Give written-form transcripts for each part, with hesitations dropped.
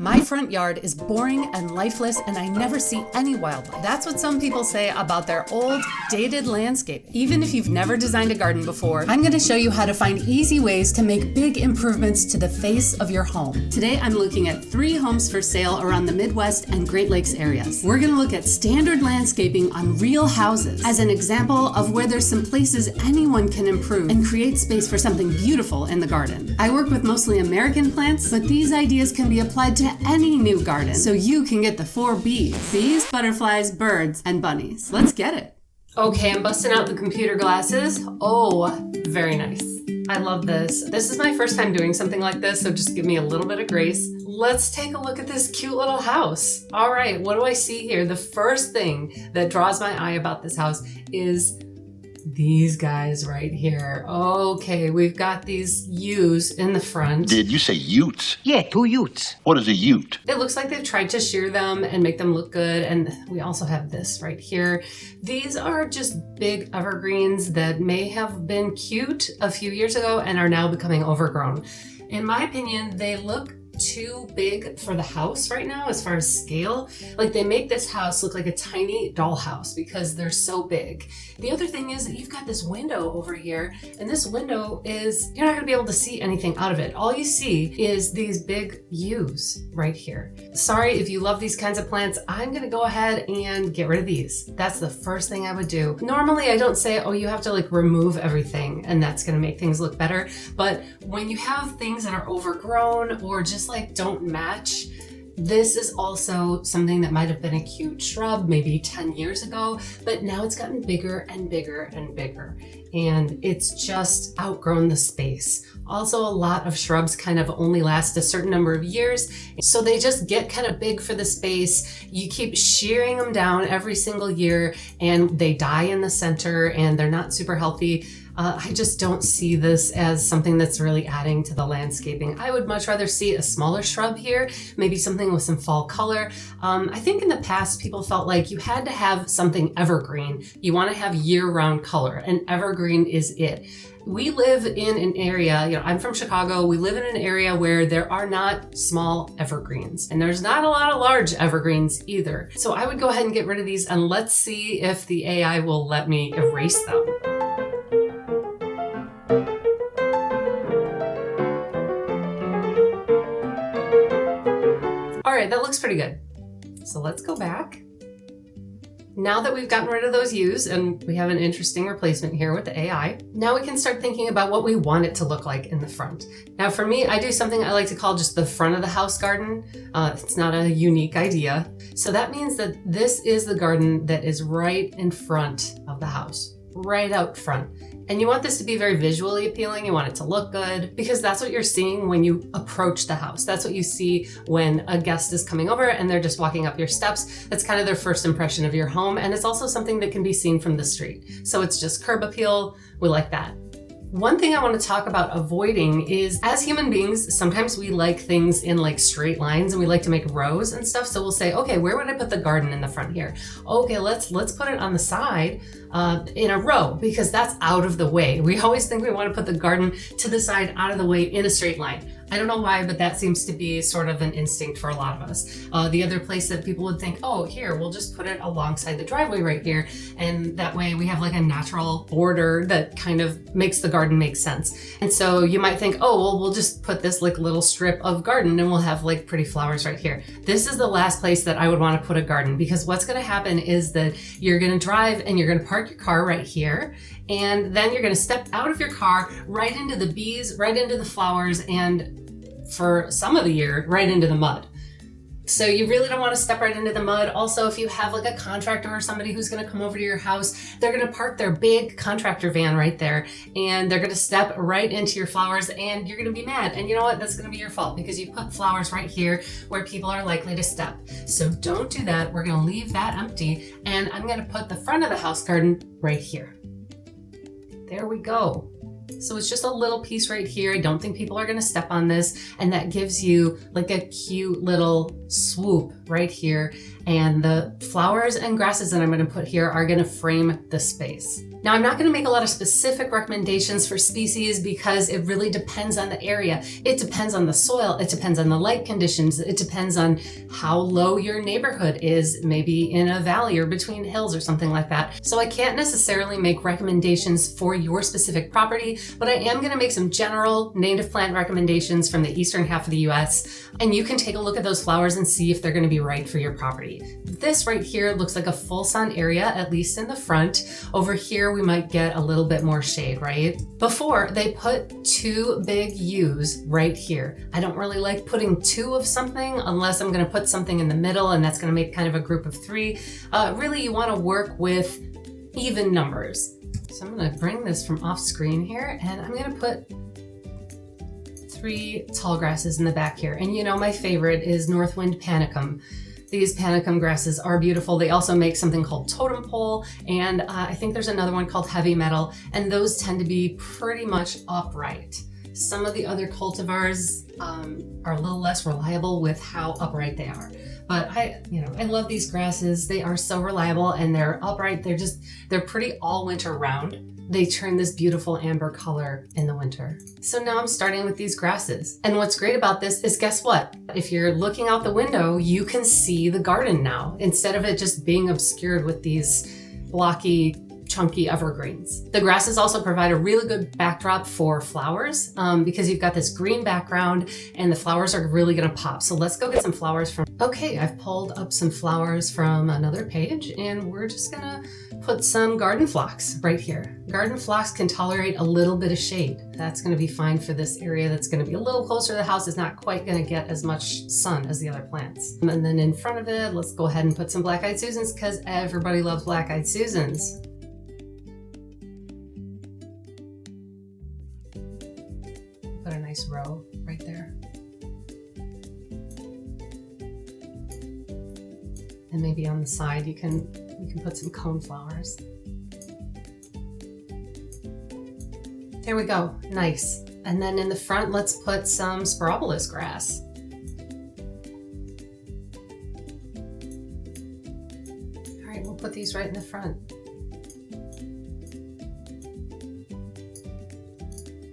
My front yard is boring and lifeless, and I never see any wildlife. That's what some people say about their old, dated landscape. Even if you've never designed a garden before, I'm going to show you how to find easy ways to make big improvements to the face of your home. Today, I'm looking at 3 homes for sale around the Midwest and Great Lakes areas. We're going to look at standard landscaping on real houses as an example of where there's some places anyone can improve and create space for something beautiful in the garden. I work with mostly American plants, but these ideas can be applied to any new garden, so you can get the 4 B's. Bees, butterflies, birds, and bunnies. Let's get it. Okay, I'm busting out the computer glasses. Oh, very nice. I love this. This is my first time doing something like this, so just give me a little bit of grace. Let's take a look at this cute little house. All right, what do I see here? The first thing that draws my eye about this house is these guys right here. Okay, we've got these U's in the front. Did you say utes? Yeah, 2 utes. What is a ute? It looks like they've tried to shear them and make them look good. And we also have this right here. These are just big evergreens that may have been cute a few years ago and are now becoming overgrown. In my opinion, they look too big for the house right now as far as scale. Like, they make this house look like a tiny dollhouse because they're so big. The other thing is that you've got this window over here, and this window is, you're not gonna be able to see anything out of it. All you see is these big U's right here. Sorry if you love these kinds of plants, I'm gonna go ahead and get rid of these. That's the first thing I would do. Normally I don't say, oh, you have to like remove everything and that's gonna make things look better. But when you have things that are overgrown or just like don't match, this is also something that might have been a cute shrub maybe 10 years ago, but now it's gotten bigger and bigger and bigger, and it's just outgrown the space. Also, a lot of shrubs kind of only last a certain number of years, so they just get kind of big for the space. You keep shearing them down every single year and they die in the center and they're not super healthy. I just don't see this as something that's really adding to the landscaping. I would much rather see a smaller shrub here, maybe something with some fall color. I think in the past, people felt like you had to have something evergreen. You want to have year-round color, and evergreen is it. We live in an area, I'm from Chicago, we live in an area where there are not small evergreens, and there's not a lot of large evergreens either. So I would go ahead and get rid of these, and let's see if the AI will let me erase them. All right, that looks pretty good. So let's go back. Now that we've gotten rid of those U's and we have an interesting replacement here with the AI, now we can start thinking about what we want it to look like in the front. Now for me, I do something I like to call just the front of the house garden. It's not a unique idea. So that means that this is the garden that is right in front of the house, right out front. And you want this to be very visually appealing. You want it to look good because that's what you're seeing when you approach the house. That's what you see when a guest is coming over and they're just walking up your steps. That's kind of their first impression of your home. And it's also something that can be seen from the street. So it's just curb appeal. We like that. One thing I want to talk about avoiding is, as human beings, sometimes we like things in like straight lines and we like to make rows and stuff. So we'll say, okay, where would I put the garden in the front here? Okay, let's put it on the side in a row because that's out of the way. We always think we want to put the garden to the side, out of the way, in a straight line. I don't know why, but that seems to be sort of an instinct for a lot of us. The other place that people would think, oh, here, we'll just put it alongside the driveway right here. And that way we have like a natural border that kind of makes the garden make sense. And so you might think, oh, well, we'll just put this like little strip of garden and we'll have like pretty flowers right here. This is the last place that I would want to put a garden, because what's going to happen is that you're going to drive and you're going to park your car right here. And then you're going to step out of your car right into the bees, right into the flowers, and for some of the year, right into the mud. So you really don't want to step right into the mud. Also, if you have like a contractor or somebody who's going to come over to your house, they're going to park their big contractor van right there and they're going to step right into your flowers and you're going to be mad. And you know what? That's going to be your fault because you put flowers right here where people are likely to step. So don't do that. We're going to leave that empty, and I'm going to put the front of the house garden right here. There we go. So it's just a little piece right here. I don't think people are gonna step on this. And that gives you like a cute little swoop right here. And the flowers and grasses that I'm gonna put here are gonna frame the space. Now, I'm not gonna make a lot of specific recommendations for species because it really depends on the area. It depends on the soil, it depends on the light conditions, it depends on how low your neighborhood is, maybe in a valley or between hills or something like that. So I can't necessarily make recommendations for your specific property, but I am gonna make some general native plant recommendations from the eastern half of the US, and you can take a look at those flowers and see if they're gonna be right for your property. This right here looks like a full sun area, at least in the front. Over here, we might get a little bit more shade, right? Before, they put 2 big U's right here. I don't really like putting 2 of something unless I'm gonna put something in the middle, and that's gonna make kind of a group of 3. Really, you wanna work with even numbers. So I'm gonna bring this from off screen here, and I'm gonna put 3 tall grasses in the back here. And you know, my favorite is Northwind panicum. These panicum grasses are beautiful. They also make something called totem pole, and I think there's another one called heavy metal, and those tend to be pretty much upright. Some of the other cultivars are a little less reliable with how upright they are. But I love these grasses. They are so reliable and they're upright. They're pretty all winter round. They turn this beautiful amber color in the winter. So now I'm starting with these grasses. And what's great about this is, guess what? If you're looking out the window, you can see the garden now, instead of it just being obscured with these blocky, chunky evergreens. The grasses also provide a really good backdrop for flowers because you've got this green background and the flowers are really gonna pop. So let's go get some flowers from, okay, I've pulled up some flowers from another page and we're just gonna put some garden phlox right here. Garden phlox can tolerate a little bit of shade. That's gonna be fine for this area that's gonna be a little closer to the house. It's not quite gonna get as much sun as the other plants. And then in front of it, let's go ahead and put some black-eyed Susans because everybody loves black-eyed Susans. Put a nice row right there. And maybe on the side you can put some cone flowers. There we go, nice. And then in the front, let's put some spirobolus grass. All right, we'll put these right in the front.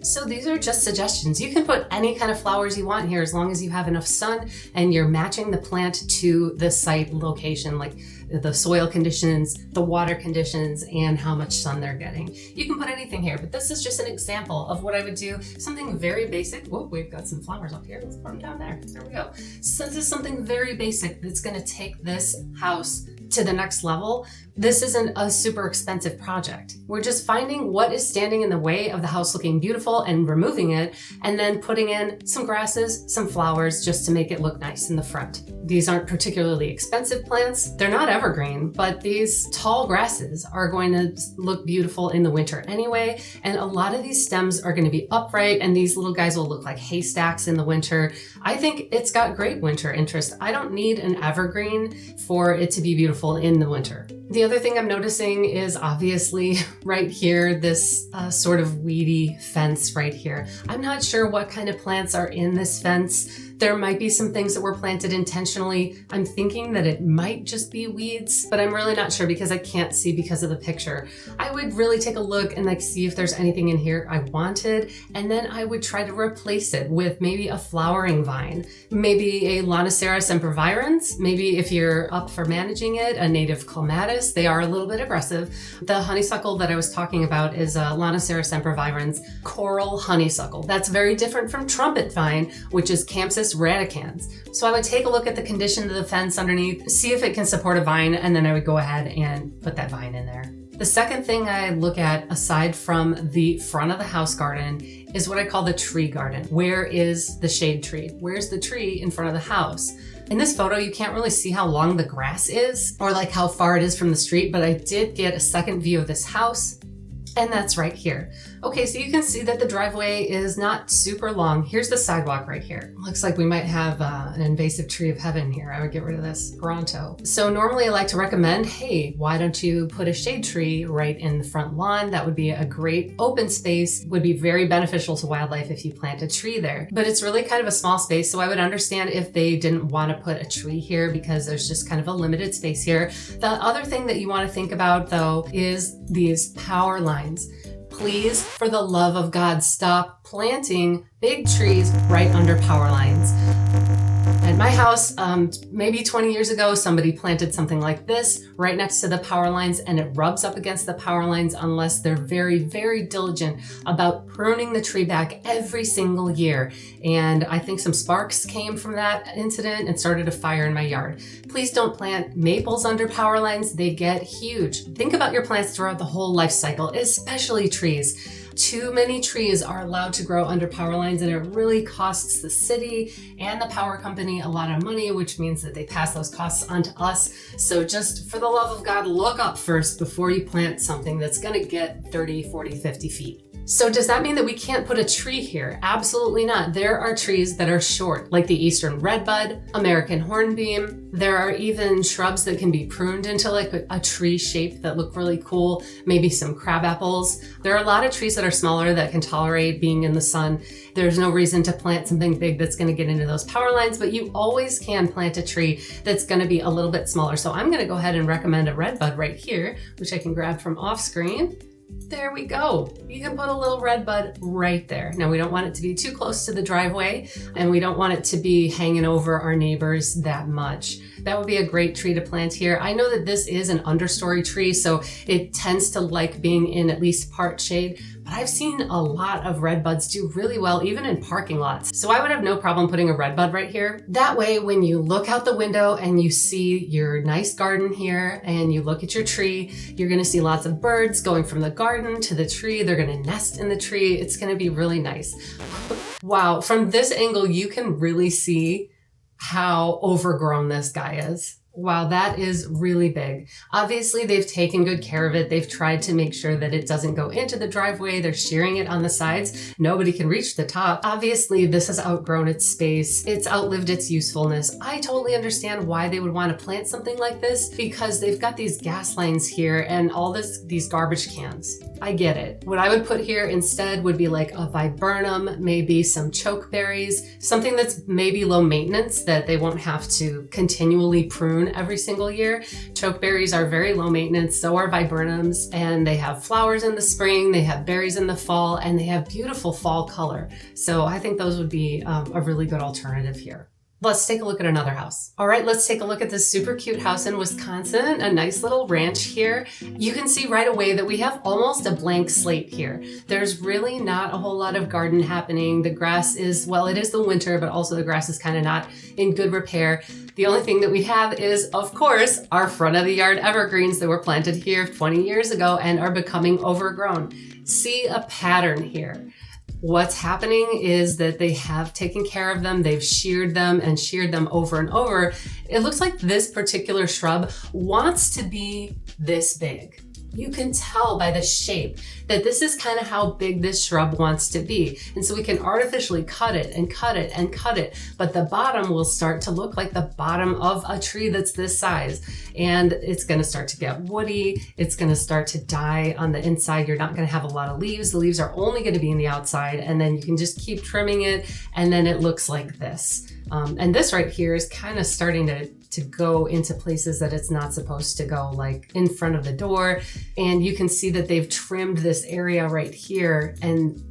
So these are just suggestions. You can put any kind of flowers you want here as long as you have enough sun and you're matching the plant to the site location, like the soil conditions, the water conditions, and how much sun they're getting. You can put anything here, but this is just an example of what I would do. Something very basic. Whoa, we've got some flowers up here. Let's put them down there. There we go. So this is something very basic that's gonna take this house to the next level. This isn't a super expensive project. We're just finding what is standing in the way of the house looking beautiful and removing it, and then putting in some grasses, some flowers, just to make it look nice in the front. These aren't particularly expensive plants. They're not evergreen, but these tall grasses are going to look beautiful in the winter anyway. And a lot of these stems are going to be upright, and these little guys will look like haystacks in the winter. I think it's got great winter interest. I don't need an evergreen for it to be beautiful in the winter. The other thing I'm noticing is obviously right here, this sort of weedy fence right here. I'm not sure what kind of plants are in this fence. There might be some things that were planted intentionally. I'm thinking that it might just be weeds, but I'm really not sure because I can't see because of the picture. I would really take a look and see if there's anything in here I wanted, and then I would try to replace it with maybe a flowering vine, maybe a Lonicera sempervirens. Maybe if you're up for managing it, a native clematis. They are a little bit aggressive. The honeysuckle that I was talking about is a Lonicera sempervirens coral honeysuckle. That's very different from trumpet vine, which is Campsis radicans. So I would take a look at the condition of the fence underneath, see if it can support a vine, and then I would go ahead and put that vine in there. The second thing I look at, aside from the front of the house garden, is what I call the tree garden. Where is the shade tree? Where's the tree in front of the house? In this photo, you can't really see how long the grass is or like how far it is from the street, but I did get a second view of this house. And that's right here. Okay, so you can see that the driveway is not super long. Here's the sidewalk right here. Looks like we might have an invasive tree of heaven here. I would get rid of this pronto. So normally I like to recommend, hey, why don't you put a shade tree right in the front lawn? That would be a great open space, would be very beneficial to wildlife if you plant a tree there. But it's really kind of a small space, so I would understand if they didn't want to put a tree here because there's just kind of a limited space here. The other thing that you want to think about though is these power lines. Please, for the love of God, stop planting big trees right under power lines. At my house, maybe 20 years ago, somebody planted something like this right next to the power lines, and it rubs up against the power lines unless they're very, very diligent about pruning the tree back every single year. And I think some sparks came from that incident and started a fire in my yard. Please don't plant maples under power lines. They get huge. Think about your plants throughout the whole life cycle, especially trees. Too many trees are allowed to grow under power lines, and it really costs the city and the power company a lot of money, which means that they pass those costs on to us. So just for the love of God, look up first before you plant something that's gonna get 30, 40, 50 feet. So does that mean that we can't put a tree here? Absolutely not. There are trees that are short, like the Eastern Redbud, American Hornbeam. There are even shrubs that can be pruned into like a tree shape that look really cool, maybe some crab apples. There are a lot of trees that are smaller that can tolerate being in the sun. There's no reason to plant something big that's gonna get into those power lines, but you always can plant a tree that's gonna be a little bit smaller. So I'm gonna go ahead and recommend a redbud right here, which I can grab from off screen. There we go. You can put a little redbud right there. Now we don't want it to be too close to the driveway, and we don't want it to be hanging over our neighbors that much. That would be a great tree to plant here. I know that this is an understory tree, so it tends to like being in at least part shade, but I've seen a lot of redbuds do really well, even in parking lots. So I would have no problem putting a redbud right here. That way, when you look out the window and you see your nice garden here and you look at your tree, you're gonna see lots of birds going from the garden to the tree. They're gonna nest in the tree. It's gonna be really nice. Wow, from this angle, you can really see how overgrown this guy is. Wow, that is really big. Obviously, they've taken good care of it. They've tried to make sure that it doesn't go into the driveway. They're shearing it on the sides. Nobody can reach the top. Obviously, this has outgrown its space. It's outlived its usefulness. I totally understand why they would want to plant something like this because they've got these gas lines here and all these garbage cans. I get it. What I would put here instead would be like a viburnum, maybe some chokeberries, something that's maybe low maintenance that they won't have to continually prune every single year. Chokeberries are very low maintenance, so are viburnums, and they have flowers in the spring, they have berries in the fall, and they have beautiful fall color. So I think those would be a really good alternative here. Let's take a look at another house. All right, let's take a look at this super cute house in Wisconsin, a nice little ranch here. You can see right away that we have almost a blank slate here. There's really not a whole lot of garden happening. The grass is, well, it is the winter, but also the grass is kind of not in good repair. The only thing that we have is, of course, our front of the yard evergreens that were planted here 20 years ago and are becoming overgrown. See a pattern here. What's happening is that they have taken care of them. They've sheared them and sheared them over and over. It looks like this particular shrub wants to be this big. You can tell by the shape that this is kind of how big this shrub wants to be. And so we can artificially cut it and cut it and cut it, but the bottom will start to look like the bottom of a tree that's this size. And it's gonna start to get woody. It's gonna start to die on the inside. You're not gonna have a lot of leaves. The leaves are only gonna be in the outside, and then you can just keep trimming it, and then it looks like this. And this right here is kind of starting to go into places that it's not supposed to go, like in front of the door. And you can see that they've trimmed this area right here, and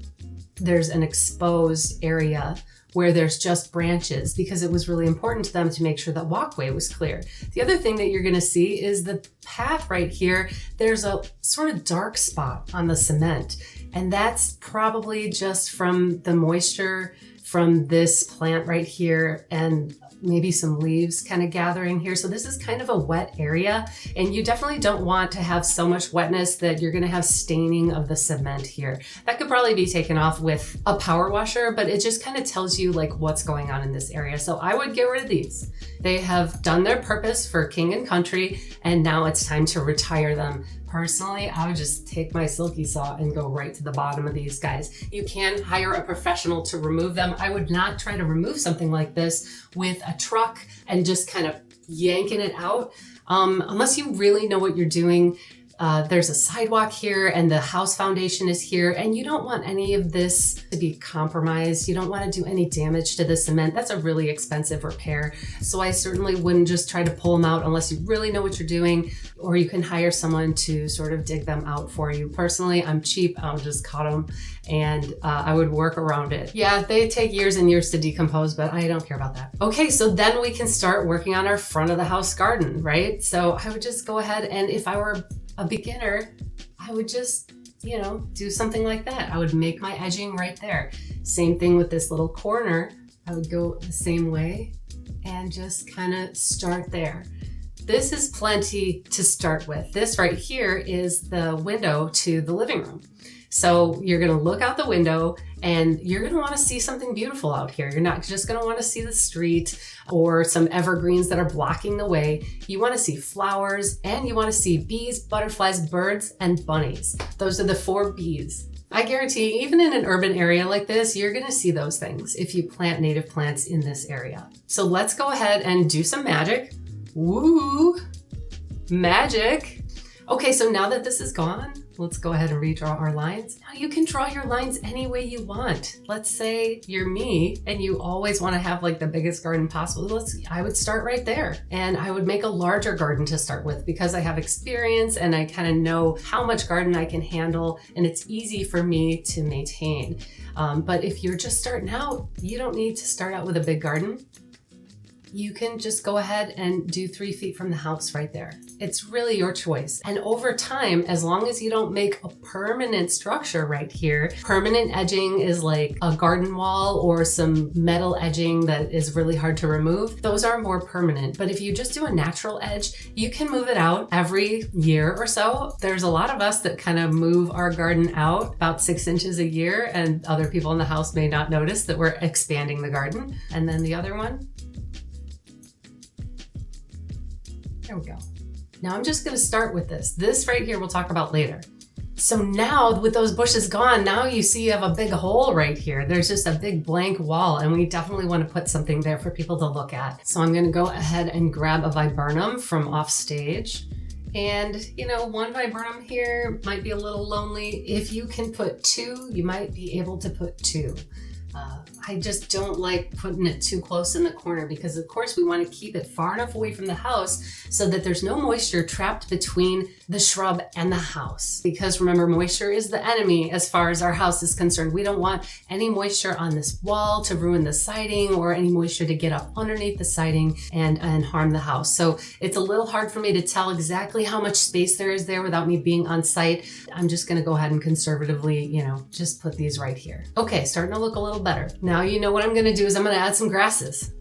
there's an exposed area where there's just branches because it was really important to them to make sure that walkway was clear. The other thing that you're gonna see is the path right here. There's a sort of dark spot on the cement, and that's probably just from the moisture from this plant right here and maybe some leaves kind of gathering here. So this is kind of a wet area, and you definitely don't want to have so much wetness that you're gonna have staining of the cement here. That could probably be taken off with a power washer, but it just kind of tells you like what's going on in this area. So I would get rid of these. They have done their purpose for king and country, and now it's time to retire them. Personally, I would just take my silky saw and go right to the bottom of these guys. You can hire a professional to remove them. I would not try to remove something like this with a truck and just kind of yanking it out. Unless you really know what you're doing. There's a sidewalk here and the house foundation is here, and you don't want any of this to be compromised. You don't want to do any damage to the cement. That's a really expensive repair. So I certainly wouldn't just try to pull them out unless you really know what you're doing, or you can hire someone to sort of dig them out for you. Personally, I'm cheap. I'll just cut them and I would work around it. Yeah, they take years and years to decompose, but I don't care about that. Okay, so then we can start working on our front of the house garden, right? So I would just go ahead, and if I were a beginner, I would just, do something like that. I would make my edging right there. Same thing with this little corner. I would go the same way and just kind of start there. This is plenty to start with. This right here is the window to the living room. So you're gonna look out the window and you're gonna wanna see something beautiful out here. You're not just gonna wanna see the street or some evergreens that are blocking the way. You wanna see flowers, and you wanna see bees, butterflies, birds, and bunnies. Those are the 4 Bs. I guarantee even in an urban area like this, you're gonna see those things if you plant native plants in this area. So let's go ahead and do some magic. Woo, magic. Okay, so now that this is gone, let's go ahead and redraw our lines. Now you can draw your lines any way you want. Let's say you're me and you always want to have like the biggest garden possible. I would start right there, and I would make a larger garden to start with because I have experience and I kind of know how much garden I can handle, and it's easy for me to maintain. But if you're just starting out, you don't need to start out with a big garden. You can just go ahead and do 3 feet from the house right there. It's really your choice. And over time, as long as you don't make a permanent structure right here, permanent edging is like a garden wall or some metal edging that is really hard to remove. Those are more permanent. But if you just do a natural edge, you can move it out every year or so. There's a lot of us that kind of move our garden out about 6 inches a year, and other people in the house may not notice that we're expanding the garden. And then the other one, there we go. Now I'm just gonna start with this. This right here we'll talk about later. So now with those bushes gone, now you see you have a big hole right here. There's just a big blank wall, and we definitely want to put something there for people to look at. So I'm gonna go ahead and grab a viburnum from off stage. And one viburnum here might be a little lonely. If you can put 2, you might be able to put 2. I just don't like putting it too close in the corner because of course we want to keep it far enough away from the house so that there's no moisture trapped between the shrub and the house. Because remember, moisture is the enemy as far as our house is concerned. We don't want any moisture on this wall to ruin the siding, or any moisture to get up underneath the siding and harm the house. So it's a little hard for me to tell exactly how much space there is there without me being on site. I'm just gonna go ahead and conservatively, just put these right here. Okay, starting to look a little better. Now you know what I'm gonna do is I'm gonna add some grasses.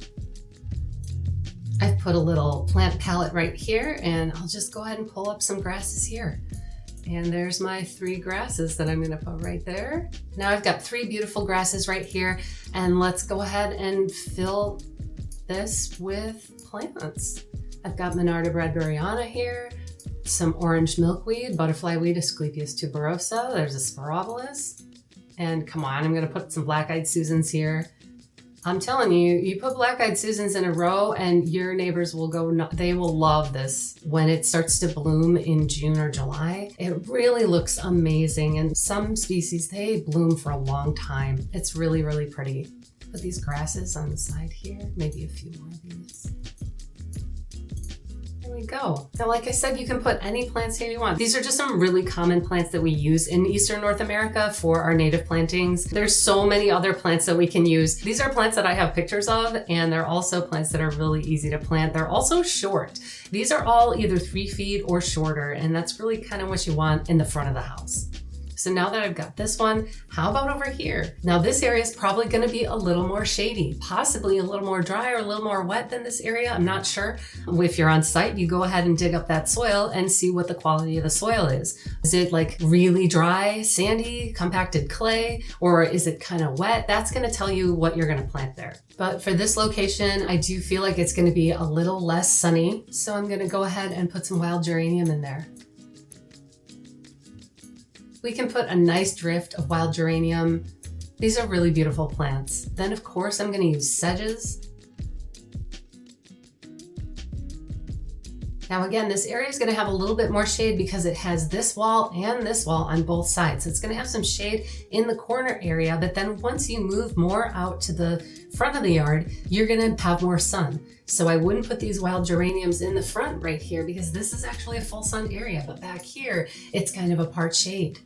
I've put a little plant palette right here, and I'll just go ahead and pull up some grasses here. And there's my 3 grasses that I'm gonna put right there. Now I've got 3 beautiful grasses right here, and let's go ahead and fill this with plants. I've got Monarda bradburyana here, some orange milkweed, butterfly weed, Asclepias tuberosa, there's a spirobolus. And come on, I'm gonna put some black-eyed Susans here. I'm telling you, you put black-eyed Susans in a row and your neighbors will they will love this when it starts to bloom in June or July. It really looks amazing. And some species, they bloom for a long time. It's really, really pretty. Put these grasses on the side here, maybe a few more of these. There we go. Now, like I said, you can put any plants here you want. These are just some really common plants that we use in Eastern North America for our native plantings. There's so many other plants that we can use. These are plants that I have pictures of, and they're also plants that are really easy to plant. They're also short. These are all either 3 feet or shorter, and that's really kind of what you want in the front of the house. So now that I've got this one, how about over here? Now this area is probably gonna be a little more shady, possibly a little more dry or a little more wet than this area, I'm not sure. If you're on site, you go ahead and dig up that soil and see what the quality of the soil is. Is it like really dry, sandy, compacted clay, or is it kind of wet? That's gonna tell you what you're gonna plant there. But for this location, I do feel like it's gonna be a little less sunny, so I'm gonna go ahead and put some wild geranium in there. We can put a nice drift of wild geranium. These are really beautiful plants. Then of course I'm going to use sedges. Now again, this area is going to have a little bit more shade because it has this wall and this wall on both sides. So it's going to have some shade in the corner area, but then once you move more out to the front of the yard, you're going to have more sun. So I wouldn't put these wild geraniums in the front right here because this is actually a full sun area, but back here, it's kind of a part shade.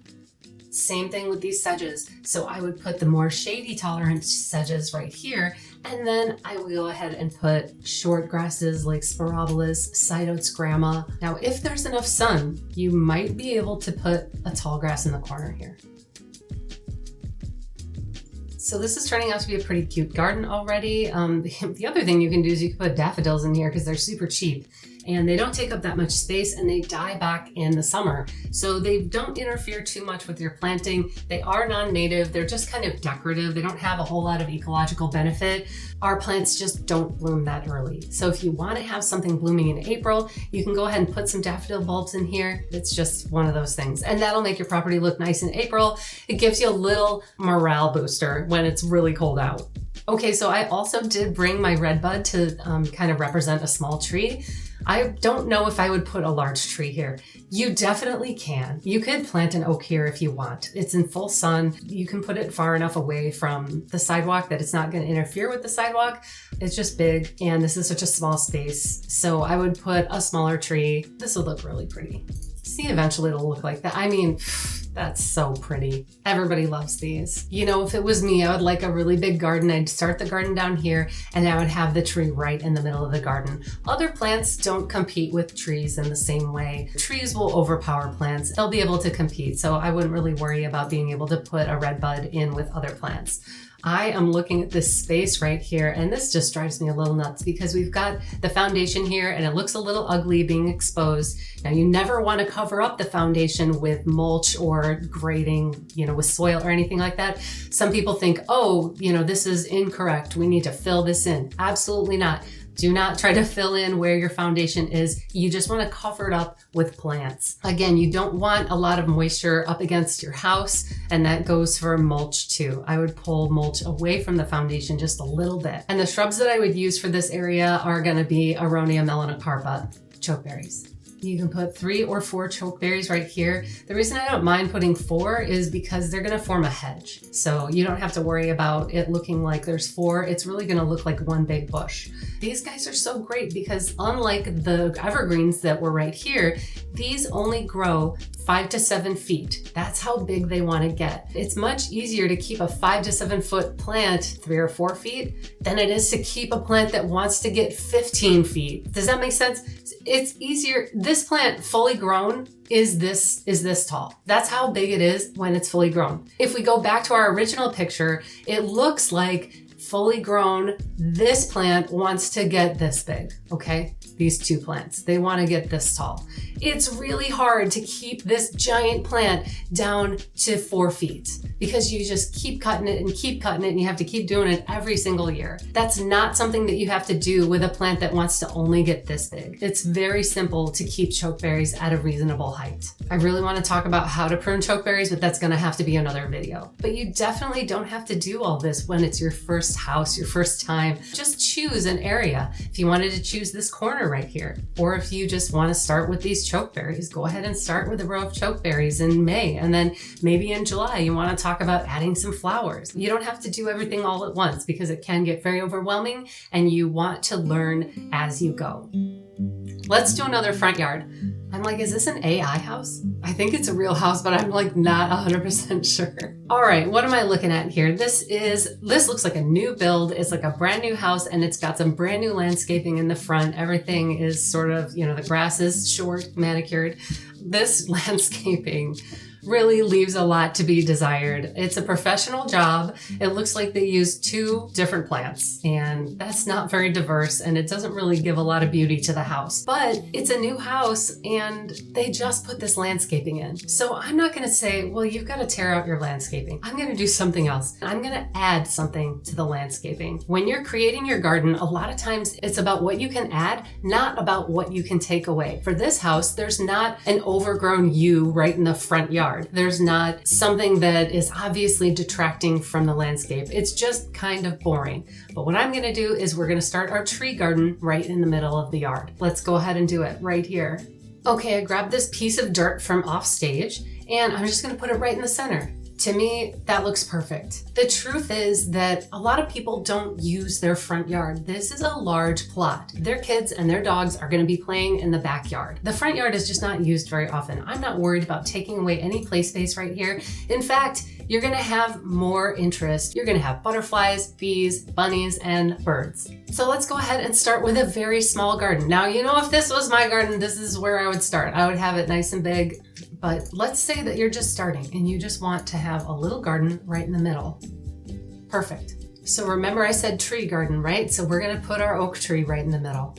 Same thing with these sedges. So I would put the more shady tolerant sedges right here, and then I will go ahead and put short grasses like Sporobolus, Cytotes grama. Now, if there's enough sun, you might be able to put a tall grass in the corner here. So this is turning out to be a pretty cute garden already. The other thing you can do is you can put daffodils in here because they're super cheap and they don't take up that much space and they die back in the summer. So they don't interfere too much with your planting. They are non-native. They're just kind of decorative. They don't have a whole lot of ecological benefit. Our plants just don't bloom that early. So if you want to have something blooming in April, you can go ahead and put some daffodil bulbs in here. It's just one of those things. And that'll make your property look nice in April. It gives you a little morale booster when it's really cold out. Okay, so I also did bring my red bud to kind of represent a small tree. I don't know if I would put a large tree here. You definitely can. You could plant an oak here if you want. It's in full sun. You can put it far enough away from the sidewalk that it's not going to interfere with the sidewalk. It's just big, and this is such a small space. So I would put a smaller tree. This will look really pretty. See, eventually it'll look like that. I mean, that's so pretty. Everybody loves these. You know, if it was me, I would like a really big garden. I'd start the garden down here and I would have the tree right in the middle of the garden. Other plants don't compete with trees in the same way. Trees will overpower plants. They'll be able to compete. So I wouldn't really worry about being able to put a red bud in with other plants. I am looking at this space right here, and this just drives me a little nuts because we've got the foundation here and it looks a little ugly being exposed. Now, you never want to cover up the foundation with mulch or grading, you know, with soil or anything like that. Some people think, oh, you know, this is incorrect. We need to fill this in. Absolutely not. Do not try to fill in where your foundation is. You just want to cover it up with plants. Again, you don't want a lot of moisture up against your house, and that goes for mulch too. I would pull mulch away from the foundation just a little bit. And the shrubs that I would use for this area are going to be Aronia melanocarpa, chokeberries. You can put 3 or 4 chokeberries right here. The reason I don't mind putting 4 is because they're going to form a hedge. So you don't have to worry about it looking like there's 4. It's really going to look like one big bush. These guys are so great because unlike the evergreens that were right here, these only grow 5 to 7 feet. That's how big they want to get. It's much easier to keep a 5 to 7 foot plant 3 or 4 feet than it is to keep a plant that wants to get 15 feet. Does that make sense? It's easier. This plant fully grown is this tall. That's how big it is when it's fully grown. If we go back to our original picture, it looks like fully grown, this plant wants to get this big, okay? These 2 plants, they want to get this tall. It's really hard to keep this giant plant down to 4 feet because you just keep cutting it and you have to keep doing it every single year. That's not something that you have to do with a plant that wants to only get this big. It's very simple to keep chokeberries at a reasonable height. I really want to talk about how to prune chokeberries, but that's going to have to be another video. But you definitely don't have to do all this when it's your first house, your first time. Just choose an area. If you wanted to choose this corner right here, or if you just want to start with these chokeberries, go ahead and start with a row of chokeberries in May, and then maybe in July you want to talk about adding some flowers. You don't have to do everything all at once because it can get very overwhelming and you want to learn as you go. Let's do another front yard. I'm like, is this an AI house? I think it's a real house, but I'm like not 100% sure. All right, what am I looking at here? This looks like a new build. It's like a brand new house and it's got some brand new landscaping in the front. Everything is sort of, you know, the grass is short, manicured. This landscaping really leaves a lot to be desired. It's a professional job. It looks like they use 2 different plants, and that's not very diverse, and it doesn't really give a lot of beauty to the house. But it's a new house, and they just put this landscaping in. So I'm not gonna say, well, you've got to tear out your landscaping. I'm gonna do something else. I'm gonna add something to the landscaping. When you're creating your garden, a lot of times it's about what you can add, not about what you can take away. For this house, there's not an overgrown yew right in the front yard. yard. There's not something that is obviously detracting from the landscape. It's just kind of boring. But what I'm gonna do is we're gonna start our tree garden right in the middle of the yard. Let's go ahead and do it right here. Okay, I grabbed this piece of dirt from off stage and I'm just gonna put it right in the center. To me, that looks perfect. The truth is that a lot of people don't use their front yard. This is a large plot. Their kids and their dogs are gonna be playing in the backyard. The front yard is just not used very often. I'm not worried about taking away any play space right here. In fact, you're gonna have more interest. You're gonna have butterflies, bees, bunnies, and birds. So let's go ahead and start with a very small garden. Now, you know, if this was my garden, this is where I would start. I would have it nice and big. But let's say that you're just starting and you just want to have a little garden right in the middle. Perfect. So remember I said tree garden, right? So we're gonna put our oak tree right in the middle.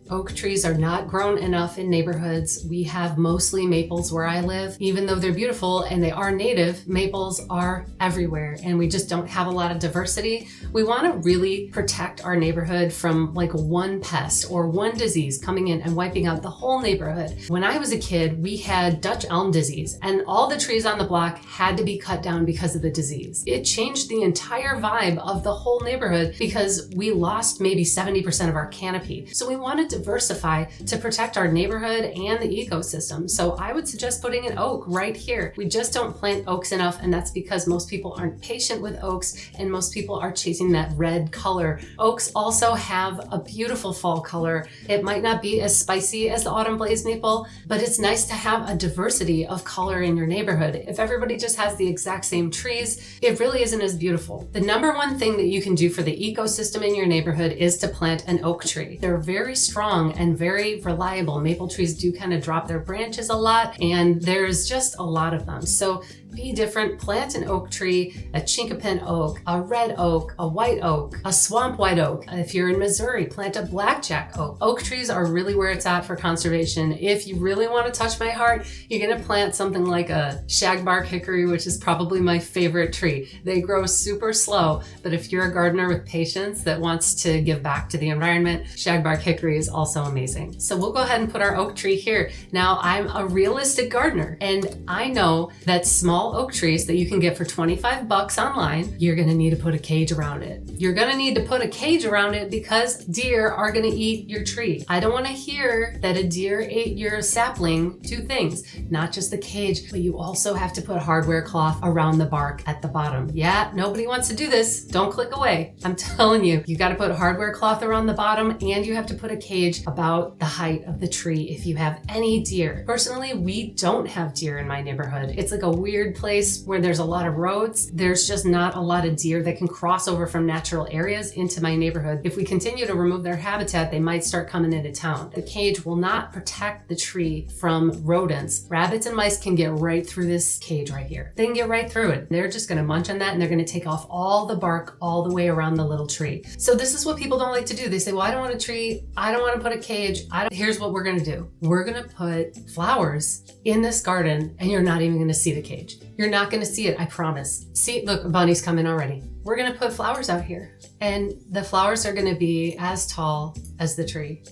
Oak trees are not grown enough in neighborhoods. We have mostly maples where I live. Even though they're beautiful and they are native, maples are everywhere and we just don't have a lot of diversity. We want to really protect our neighborhood from like one pest or one disease coming in and wiping out the whole neighborhood. When I was a kid, we had Dutch elm disease and all the trees on the block had to be cut down because of the disease. It changed the entire vibe of the whole neighborhood because we lost maybe 70% of our canopy. So we wanted to diversify to protect our neighborhood and the ecosystem. So I would suggest putting an oak right here. We just don't plant oaks enough, and that's because most people aren't patient with oaks and most people are chasing that red color. Oaks also have a beautiful fall color. It might not be as spicy as the autumn blaze maple, but it's nice to have a diversity of color in your neighborhood. If everybody just has the exact same trees, it really isn't as beautiful. The number one thing that you can do for the ecosystem in your neighborhood is to plant an oak tree. They're very strong and very reliable. Maple trees do kind of drop their branches a lot, and there's just a lot of them. So be different, plant an oak tree, a chinkapin oak, a red oak, a white oak, a swamp white oak. If you're in Missouri, plant a blackjack oak. Oak trees are really where it's at for conservation. If you really want to touch my heart, you're gonna plant something like a shagbark hickory, which is probably my favorite tree. They grow super slow, but if you're a gardener with patience that wants to give back to the environment, shagbark hickory is also amazing. So we'll go ahead and put our oak tree here. Now, I'm a realistic gardener, and I know that small oak trees that you can get for 25 bucks online, you're gonna need to put a cage around it. You're gonna need to put a cage around it because deer are gonna eat your tree. I don't wanna hear that a deer ate your sapling. Two things, not just the cage, but you also have to put hardware cloth around the bark at the bottom. Yeah, nobody wants to do this. Don't click away. I'm telling you, you gotta put hardware cloth around the bottom and you have to put a cage about the height of the tree if you have any deer. Personally, we don't have deer in my neighborhood. It's like a weird place where there's a lot of roads. There's just not a lot of deer that can cross over from natural areas into my neighborhood. If we continue to remove their habitat, they might start coming into town. The cage will not protect the tree from rodents. Rabbits and mice can get right through this cage right here. They can get right through it. They're just gonna munch on that and they're gonna take off all the bark all the way around the little tree. So this is what people don't like to do. They say, well, I don't want a tree. I don't want to put a cage. Here's what we're gonna do. We're gonna put flowers in this garden and you're not even gonna see the cage. You're not gonna see it, I promise. See, look, Bunny's coming already. We're gonna put flowers out here and the flowers are gonna be as tall as the tree.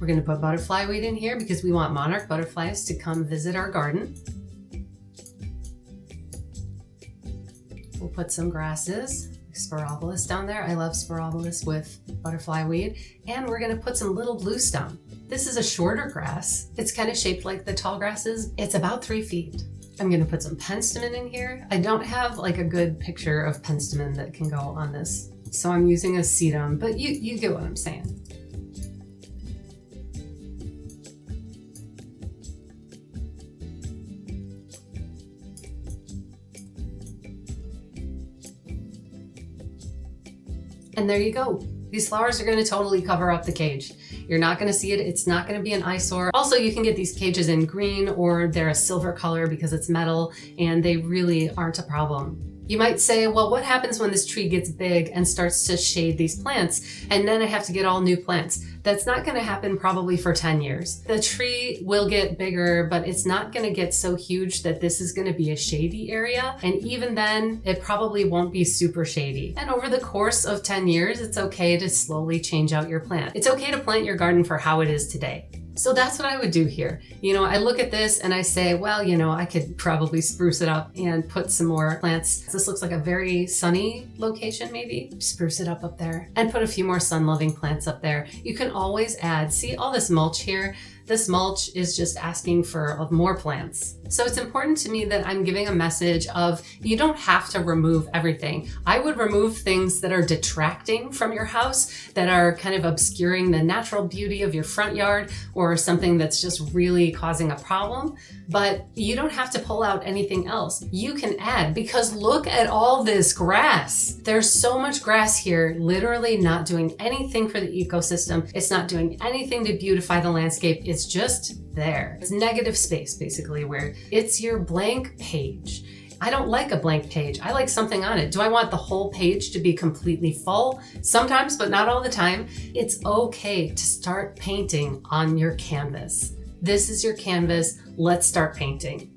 We're gonna put butterfly weed in here because we want monarch butterflies to come visit our garden. We'll put some grasses. Spirobolus down there. I love spirobolus with butterfly weed. And we're gonna put some little bluestone. This is a shorter grass. It's kind of shaped like the tall grasses. It's about 3 feet. I'm gonna put some penstemon in here. I don't have like a good picture of penstemon that can go on this. So I'm using a sedum, but you get what I'm saying. And there you go. These flowers are gonna totally cover up the cage. You're not gonna see it, it's not gonna be an eyesore. Also, you can get these cages in green or they're a silver color because it's metal and they really aren't a problem. You might say, well, what happens when this tree gets big and starts to shade these plants? And then I have to get all new plants. That's not going to happen probably for 10 years. The tree will get bigger, but it's not going to get so huge that this is going to be a shady area. And even then, it probably won't be super shady. And over the course of 10 years, it's okay to slowly change out your plant. It's okay to plant your garden for how it is today. So that's what I would do here. I look at this and I say, well, I could probably spruce it up and put some more plants. This looks like a very sunny location, maybe. Spruce it up there and put a few more sun-loving plants up there. You can always add, see all this mulch here? This mulch is just asking for more plants. So it's important to me that I'm giving a message of you don't have to remove everything. I would remove things that are detracting from your house, that are kind of obscuring the natural beauty of your front yard, or something that's just really causing a problem. But you don't have to pull out anything else. You can add, because look at all this grass. There's so much grass here, literally not doing anything for the ecosystem. It's not doing anything to beautify the landscape. It's just there. It's negative space, basically, where it's your blank page. I don't like a blank page. I like something on it. Do I want the whole page to be completely full? Sometimes, but not all the time. It's okay to start painting on your canvas. This is your canvas. Let's start painting.